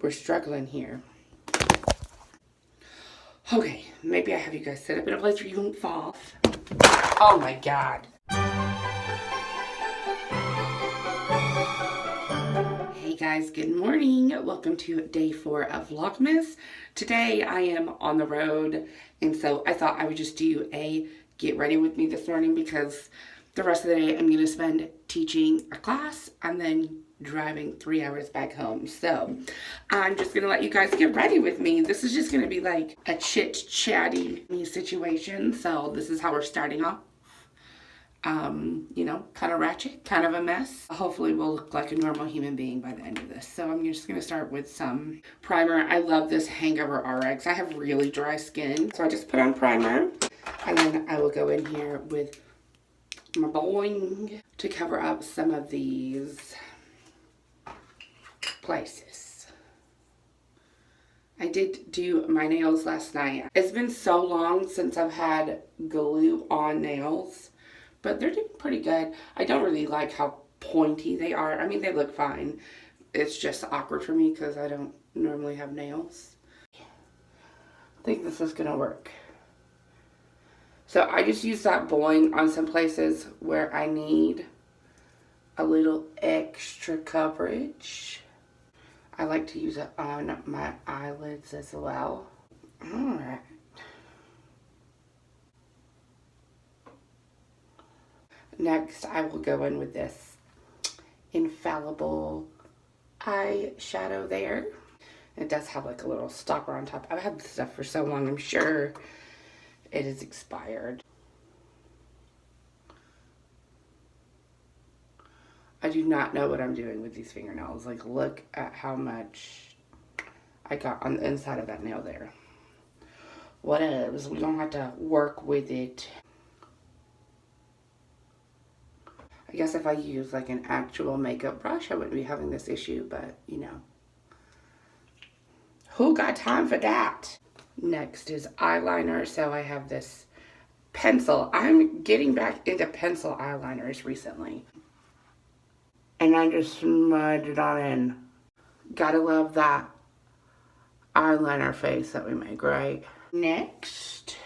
we're struggling here. Okay, maybe I have you guys sit up in a place where you won't fall. Oh my God. Hey guys, good morning. Welcome to day 4 of Vlogmas. Today I am on the road, and so I thought I would just do a get ready with me this morning because the rest of the day I'm going to spend teaching a class and then driving 3 hours back home. So I'm just going to let you guys get ready with me. This is just going to be like a chit-chatty situation. So this is how we're starting off. You know, kind of ratchet, kind of a mess. Hopefully we'll look like a normal human being by the end of this. So I'm just going to start with some primer. I love this Hangover RX. I have really dry skin, so I just put on primer. And then I will go in here with my boing to cover up some of these places. I did do my nails last night. It's been so long since I've had glue on nails, but they're doing pretty good. I don't really like how pointy they are. I mean, they look fine. It's just awkward for me because I don't normally have nails. I think this is gonna work. So I just use that boing on some places where I need a little extra coverage. I like to use it on my eyelids as well. Alright. Next, I will go in with this infallible eyeshadow there. It does have like a little stopper on top. I've had this stuff for so long, I'm sure it is expired. I do not know what I'm doing with these fingernails. Like, look at how much I got on the inside of that nail there. Whatevs, we don't have to work with it. I guess if I use like an actual makeup brush, I wouldn't be having this issue, but you know. Who got time for that? Next is eyeliner. So I have this pencil. I'm getting back into pencil eyeliners recently. And I just smudged it on in. Gotta love that eyeliner face that we make, right? Next,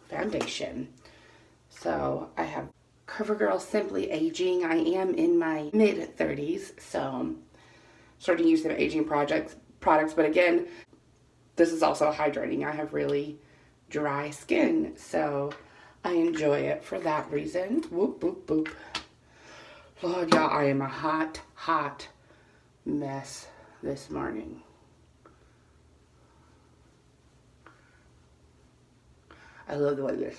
foundation. So I have CoverGirl Simply Aging. I am in my mid-30s, so I'm starting to use some aging products. But again, this is also hydrating. I have really dry skin, so I enjoy it for that reason. Whoop, whoop, whoop. Lord, y'all, I am a hot, hot mess this morning. I love the way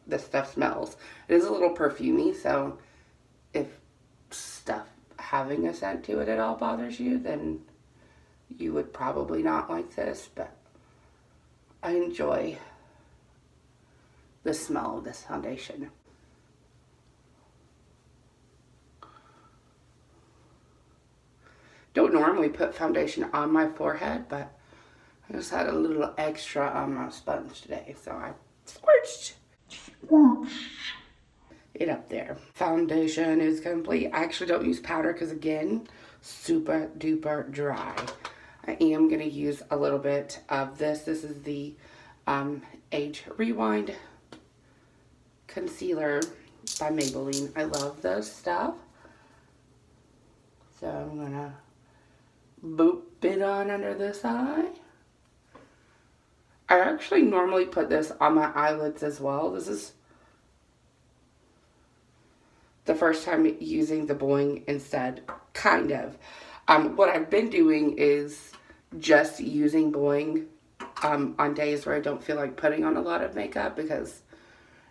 this stuff smells. It is a little perfumey, so if stuff having a scent to it at all bothers you, then you would probably not like this, but I enjoy the smell of this foundation. Don't normally put foundation on my forehead, but I just had a little extra on my sponge today, so I squirched it up there. Foundation is complete. I actually don't use powder because, again, super duper dry. I am going to use a little bit of this. This is the Age Rewind Concealer by Maybelline. I love this stuff. So I'm going to boop it on under this eye. I actually normally put this on my eyelids as well. This is the first time using the boing instead, kind of. What I've been doing is just using boing on days where I don't feel like putting on a lot of makeup, because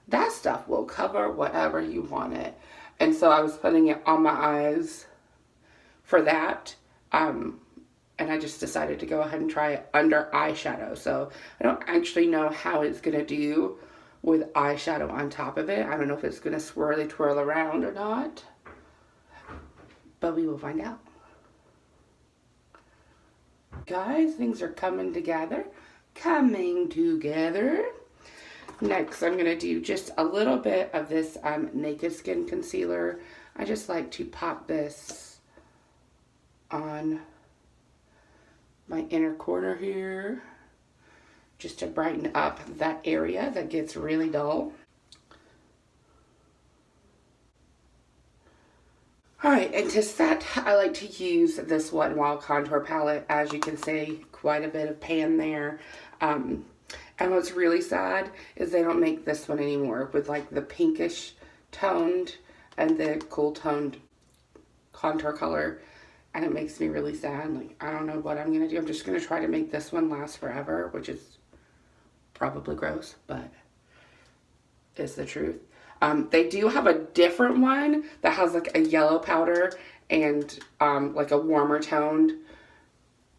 that stuff will cover whatever you want it. And so I was putting it on my eyes for that. And I just decided to go ahead and try it under eyeshadow. So I don't actually know how it's going to do with eyeshadow on top of it. I don't know if it's going to swirly twirl around or not, but we will find out. Guys, things are coming together. Next, I'm going to do just a little bit of this Naked Skin Concealer. I just like to pop this on my inner corner here, just to brighten up that area that gets really dull. Alright, and to set, I like to use this Wet n Wild contour palette. As you can see, quite a bit of pan there. And what's really sad is they don't make this one anymore with like the pinkish toned and the cool toned contour color. And it makes me really sad. Like, I don't know what I'm going to do. I'm just going to try to make this one last forever, which is probably gross, but it's the truth. They do have a different one that has like a yellow powder and like a warmer toned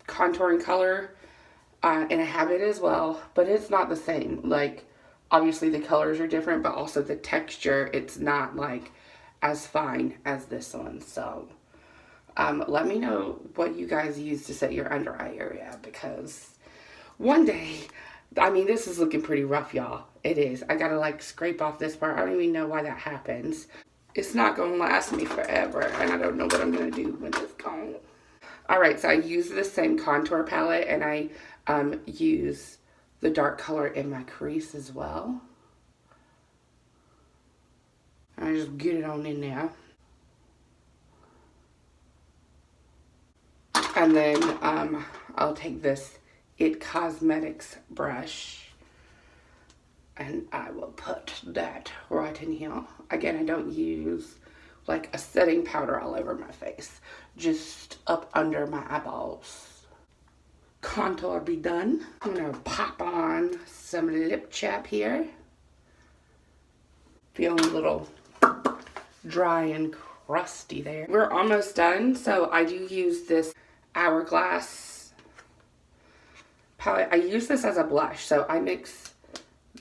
contouring color. And I have it as well, but it's not the same. Like, obviously the colors are different, but also the texture, it's not like as fine as this one. So let me know what you guys use to set your under eye area, because one day, I mean, this is looking pretty rough, y'all. It is. I gotta like scrape off this part. I don't even know why that happens. It's not gonna last me forever, and I don't know what I'm gonna do when it's gone. Alright, so I use the same contour palette, and I use the dark color in my crease as well. I just get it on in there. And then I'll take this It Cosmetics brush and I will put that right in here. Again, I don't use like a setting powder all over my face, just up under my eyeballs. Contour be done. I'm gonna pop on some lip chap here. Feeling a little dry and crusty there. We're almost done, so I do use this Hourglass palette. I use this as a blush, so I mix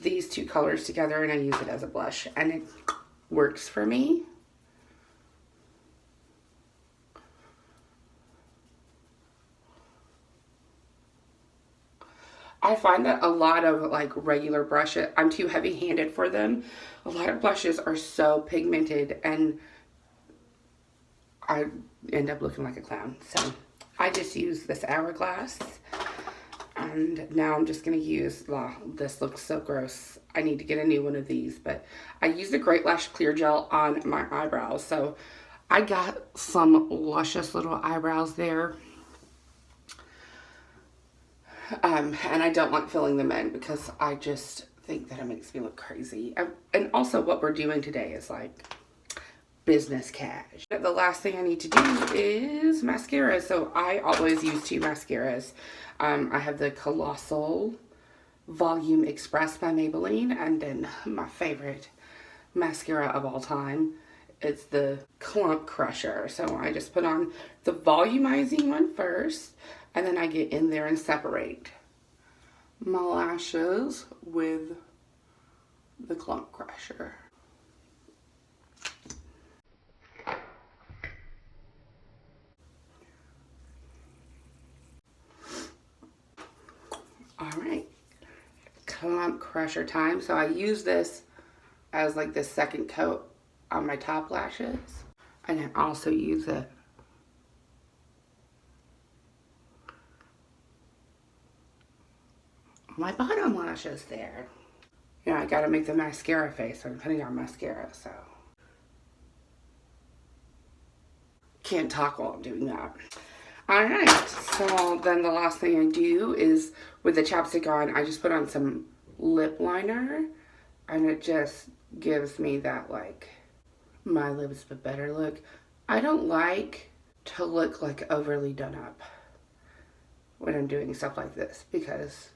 these two colors together and I use it as a blush, and it works for me. I find that a lot of like regular brushes, I'm too heavy-handed for them. A lot of blushes are so pigmented and I end up looking like a clown. So I just use this Hourglass. And now I'm just going to use, this looks so gross. I need to get a new one of these. But I use the Great Lash Clear Gel on my eyebrows. So I got some luscious little eyebrows there. And I don't like filling them in because I just think that it makes me look crazy. And also what we're doing today is like business cash. The last thing I need to do is mascara. So I always use two mascaras. I have the Colossal Volume Express by Maybelline, and then my favorite mascara of all time, it's the Clump Crusher. So I just put on the volumizing one first, and then I get in there and separate my lashes with the Clump Crusher. Alright, Clump Crusher time. So I use this as like the second coat on my top lashes, and I also use it my bottom lashes there. You know, I gotta make the mascara face, so I'm putting on mascara, so can't talk while I'm doing that. Alright, so then the last thing I do is, with the chapstick on, I just put on some lip liner, and it just gives me that like my lips but better look. I don't like to look like overly done up when I'm doing stuff like this, because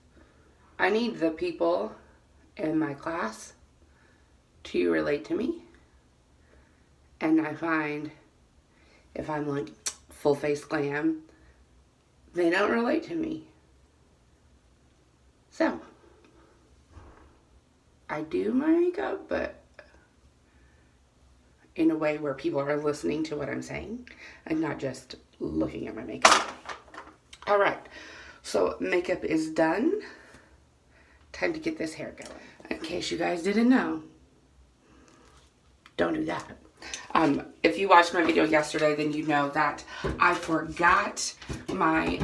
I need the people in my class to relate to me. And I find if I'm like full face glam, they don't relate to me. So I do my makeup, but in a way where people are listening to what I'm saying and not just looking at my makeup. Alright, so makeup is done. Time to get this hair going. In case you guys didn't know, don't do that. If you watched my video yesterday, then you know that I forgot my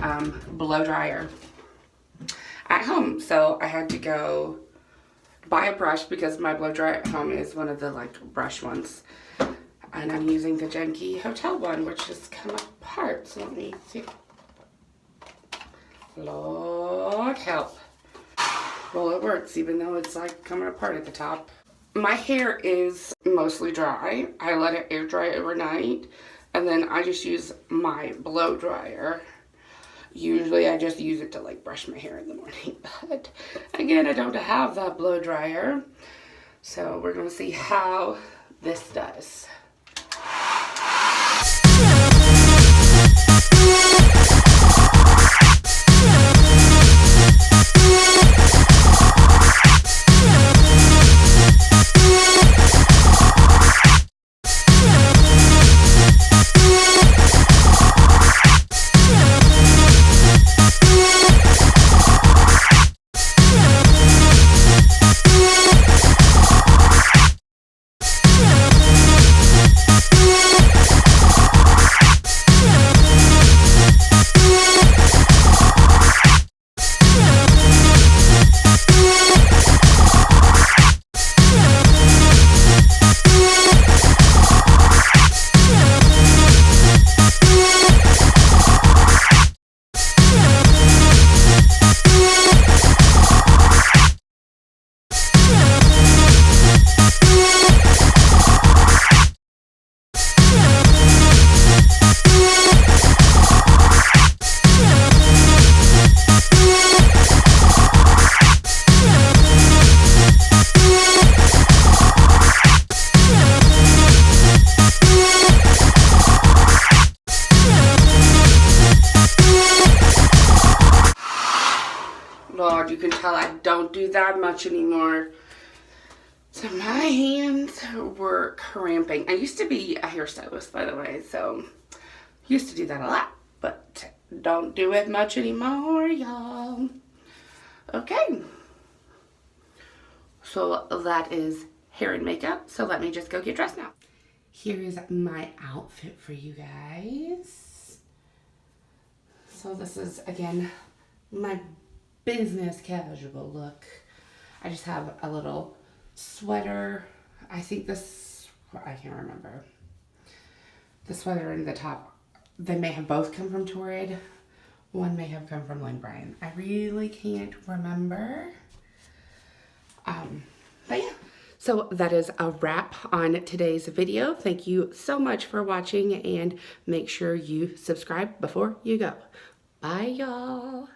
blow dryer at home. So I had to go buy a brush because my blow dryer at home is one of the like brush ones. And I'm using the janky hotel one, which has come apart. So let me see. Lord help. Well, it works even though it's like coming apart at the top. My hair is mostly dry. I let it air dry overnight. And then I just use my blow dryer. Usually I just use it to like brush my hair in the morning. But again, I don't have that blow dryer. So we're going to see how this does. Lord, you can tell I don't do that much anymore. So my hands were cramping. I used to be a hairstylist, by the way, so used to do that a lot, but don't do it much anymore, y'all. Okay. So that is hair and makeup. So let me just go get dressed now. Here is my outfit for you guys. So this is, again, my business casual look. I just have a little sweater. I think this, I can't remember. The sweater and the top, they may have both come from Torrid. One may have come from Lane Bryant. I really can't remember. But yeah. So that is a wrap on today's video. Thank you so much for watching, and make sure you subscribe before you go. Bye, y'all.